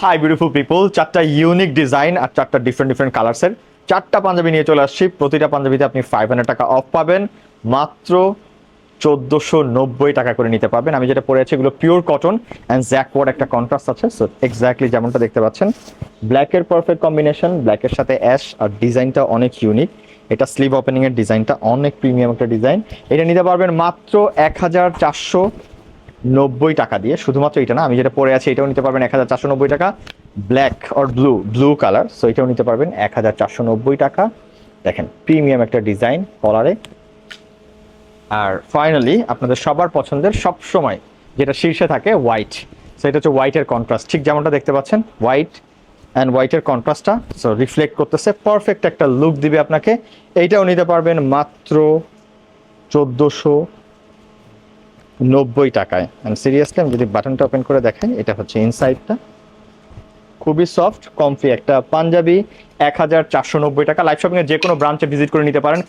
Hi beautiful people, চারটা unique design আর চারটা different কালার্সের চারটা পাঞ্জাবি নিয়ে চলে আসছি। প্রতিটা পাঞ্জাবিতে আপনি 500 টাকা অফ পাবেন, মাত্র 1490 টাকা করে নিতে পারবেন। আমি যেটা পরে আছি এগুলো পিওর কটন অ্যান্ড জ্যাকওয়ার্ড একটা কন্ট্রাস্ট আছে, সো এক্স্যাক্টলি যেমনটা দেখতে পাচ্ছেন। ব্ল্যাকের পারফেক্ট কম্বিনেশন, ব্ল্যাকের সাথে অ্যাশ, আর ডিজাইনটা অনেক ইউনিক। এটা স্লিভ ওপেনিং এর ডিজাইনটা অনেক প্রিমিয়াম একটা ডিজাইন। এটা নিতে পারবেন মাত্র 1490 টাকা দিয়ে। শুধুমাত্র এটা না, আমি যেটা পরে আছি এটাও নিতে পারবেন 1490 টাকা। Black or blue colour, so এটাও নিতে পারবেন 1490 টাকা। দেখেন প্রিমিয়াম একটা ডিজাইন কলারে। আর ফাইনালি আপনাদের সবার পছন্দের সব সময় যেটা শীর্ষে থাকে হোয়াইট, সো এটা হচ্ছে হোয়াইটের কন্ট্রাস্ট, ঠিক যেমনটা দেখতে পাচ্ছেন হোয়াইট অ্যান্ড হোয়াইটের কন্ট্রাস্টটা সো রিফ্লেক্ট করতেছে, পারফেক্ট একটা লুক দিবে আপনাকে। এইটাও নিতে পারবেন মাত্র 1490 টাকায়। অ্যান্ড সিরিয়াসলি আমি যদি বাটনটা ওপেন করে দেখাই, এটা হচ্ছে ইনসাইডটা, খুবই সফট কমফি একটা পাঞ্জাবি। 1490 টাকা। লাইভ শপিং এর যে কোনো ব্রাঞ্চে ভিজিট করে নিতে পারেন।